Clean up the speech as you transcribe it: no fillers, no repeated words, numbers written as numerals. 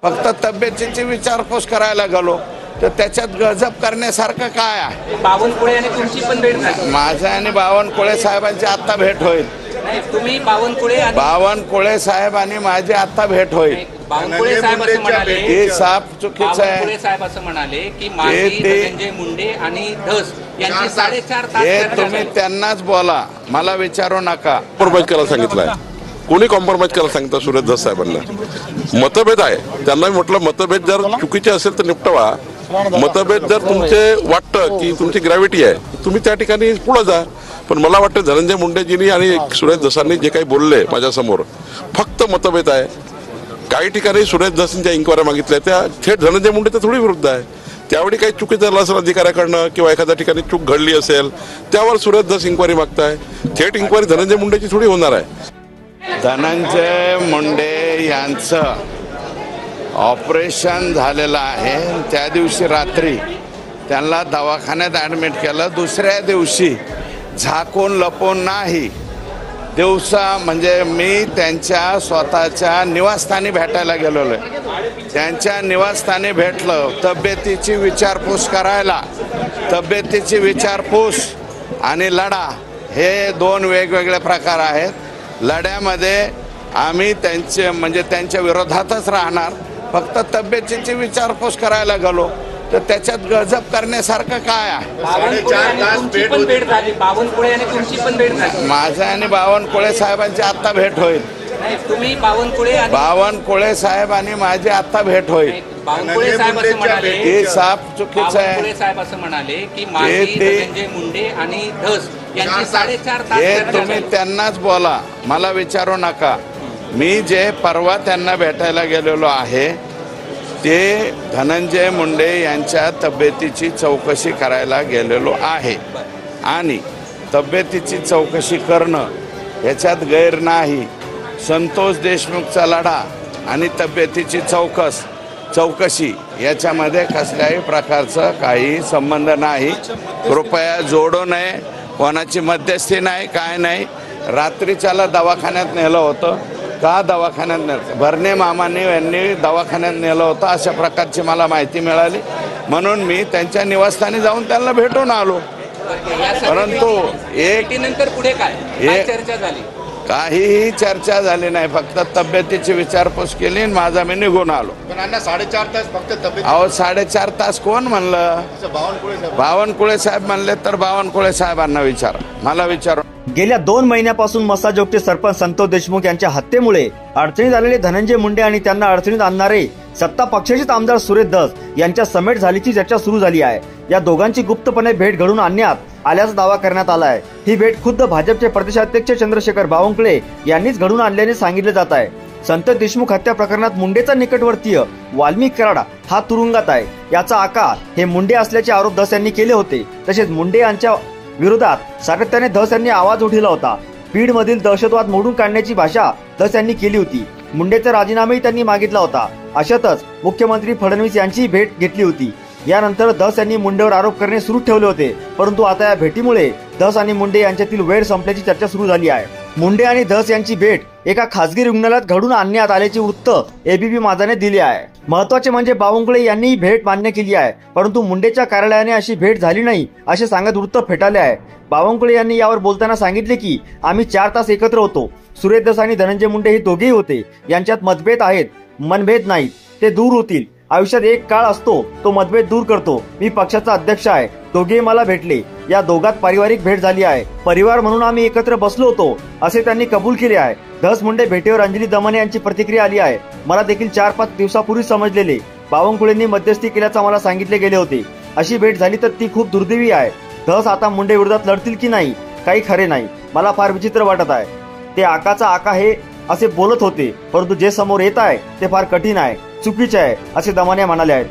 फक्त तब्येतीची विचारपूस करायला गेलो तर त्याच्यात गजब करण्यासारखं काय आहे? बावनकुळे आणि तुमची पण भेट झाली. माझा आणि बावनकुळे साहेबांची आता भेट होईल. तुम्ही बावनकुळे साहेब आणि माझी आता भेट होईल. बावनकुळे साहेब असं म्हणाले, हे साफ चुकीचं आहे. बावनकुळे साहेब असं म्हणाले की माजी धनंजय मुंडे आणि धस यांची 4.5 तास हे तुम्ही त्यांनाच बोला, मला विचारू नका. कॉम्प्रोमाइज करायला सांगितलंय. कोणी कॉम्प्रोमाइज करायला सांगितलं? सुरेश धस साहेबांना मतभेद आहे. त्यांना म्हटलं मतभेद जर चुकीचे असेल तर निपटवा. मतभेद जर तुमचे वाटतं की तुमची ग्रॅव्हिटी आहे तुम्ही त्या ठिकाणी पुढे जा. पण मला वाटतं धनंजय मुंडेजींनी आणि सुरेश धसांनी जे काही बोलले माझ्यासमोर फक्त मतभेद आहे. काही ठिकाणी सुरेश धसांच्या इन्क्वायरी मागितल्या त्या थेट धनंजय मुंडे तर थोडी विरुद्ध आहे. त्यावेळी काही चुकीचं झालं असेल अधिकाऱ्याकडनं किंवा एखाद्या ठिकाणी चूक घडली असेल त्यावर सुरेश धस इन्क्वायरी मागताय. थेट इन्क्वायरी धनंजय मुंडेची थोडी होणार आहे. धनंजय मुंडे यांचं ऑपरेशन झालेलं आहे. त्या दिवशी रात्री त्यांना दवाखान्यात ॲडमिट केलं. दुसऱ्या दिवशी झाकून लपवून नाही, दिवसा म्हणजे मी त्यांच्या स्वतःच्या निवासस्थानी भेटायला गेलेलो आहे. त्यांच्या निवासस्थानी भेटलं. तब्येतीची विचारपूस करायला, तब्येतीची विचारपूस आणि लढा हे दोन वेगवेगळे प्रकार आहेत. लढ्यामध्ये आम्ही त्यांच्या विरोधातच राहणार. फक्त तब्येतीची विचारपूस करायला गेलो तर त्याच्यात गजब करण्यासारखं काय आहे? माझा आणि बावनकुळे साहेबांची आता भेट होईल. बावनकुळे साहेब आणि माझी आता भेट होईल. बावनकुळे साहेब असं म्हणाले, हे साफ चुकीचं आहे. बावनकुळे साहेब असं म्हणाले की माजी धनंजय मुंडे आणि धस यांची 4.5 तास. हे तुम्ही त्यांनाच बोला, मला विचारू नका. मी जे परवा त्यांना भेटायला गेलेलो आहे ते धनंजय मुंडे यांच्या तब्येतीची चौकशी करायला गेलेलो आहे. आणि तब्येतीची चौकशी करणं याच्यात गैर नाही. संतोष देशमुखचा लढा आणि तब्येतीची चौकशी याच्यामध्ये कसल्याही प्रकारचं काही संबंध नाही. कृपया जोडू नये. कोणाची मध्यस्थी नाही, काय नाही. रात्रीच्याला दवाखान्यात नेलं होतं. का दवाखान्यात नेलं? भरणे मामांनी यांनी दवाखान्यात नेलं होतं अशा प्रकारची मला माहिती मिळाली. म्हणून मी त्यांच्या निवासस्थानी जाऊन त्यांना भेटून आलो. परंतु नंतर पुढे काय चर्चा झाली? काहीही चर्चा झाली नाही. फक्त तब्येतीची विचारपूस केली आणि माझा मी निघून आलो. 4.5 तास फक्त तब्येत. अहो 4.5 तास कोण म्हणलं? बावनकुळे साहेब म्हणले तर बावनकुळे साहेबांना विचारा, मला विचारू. गेल्या 2 महिन्यापासून मसाजोगचे सरपंच संतोष देशमुख यांच्या हत्येमुळे अडचणीत आलेले धनंजय मुंडे आणि त्यांना अडचणीत आणणारे सत्ता पक्षाचेच आमदार सुरेश धस यांच्या समेट झालीची चर्चा सुरू झाली आहे. या दोघांची गुप्तपणे भेट घडून आणण्यात आल्याचा दावा करण्यात आला आहे. ही भेट खुद्द भाजपचे प्रदेशाध्यक्ष चंद्रशेखर बावनकुळे यांनीच घडून आणल्याने सांगितले जात आहे. संतोष देशमुख हत्या प्रकरणात मुंडेचा निकटवर्तीय वाल्मिक कराड हा तुरुंगात आहे. याचा आकार हे मुंडे असल्याचे आरोप धस यांनी केले होते. तसेच मुंडे यांच्या विरोधात सातत्याने धस यांनी आवाज उठवला होता. बीडमधील दहशतवाद मोडून काढण्याची भाषा धस यांनी केली होती. मुंडेचा राजीनामाही त्यांनी मागितला होता. अशातच मुख्यमंत्री फडणवीस यांची भेट घेतली होती. यानंतर धस यांनी मुंडेवर आरोप करणे सुरू ठेवले होते. परंतु आता या भेटीमुळे धस आणि मुंडे यांच्यातील वैर संपल्याची चर्चा सुरू झाली आहे. मुंडे आणि धस यांची भेट एका खासगी रुग्णालयात घडून आणण्यात आल्याचे वृत्त एबीपी माझाने दिले आहे. महत्वाचे म्हणजे बावनकुळे यांनी भेट मान्य केली आहे, परंतु मुंडेच्या कार्यालयाने अशी भेट झाली नाही असे सांगत वृत्त फेटाळले आहे. बावनकुळे यांनी यावर बोलताना सांगितले की आम्ही 4 तास एकत्र होतो. सुरेश धस आणि धनंजय मुंडे हे दोघेही होते. यांच्यात मतभेद आहेत, मनभेद नाहीत. ते दूर होतील. आयुष्यात एक काळ असतो तो मतभेद दूर करतो. मी पक्षाचा अध्यक्ष आहे. दोघेही मला भेटले. या दोघात पारिवारिक भेट झाली आहे. परिवार म्हणून आम्ही एकत्र बसलो होतो असे त्यांनी कबूल केले आहे. धस मुंडे भेटीवर अंजली दमने यांची प्रतिक्रिया आली आहे. मला देखील 4-5 दिवसापूर्वी समजलेले. बावनकुळेंनी मध्यस्थी केल्याचा मला सांगितले गेले होते. अशी भेट झाली तर ती खूप दुर्दैवी आहे. धस आता मुंडे विरोधात लढतील की नाही काही खरे नाही. मला फार विचित्र वाटत आहे. ते आकाचा आका हे असे बोलत होते, परंतु जे समोर येत आहे ते फार कठीण आहे, चुकीचे आहे असे दमाने म्हणाले आहेत.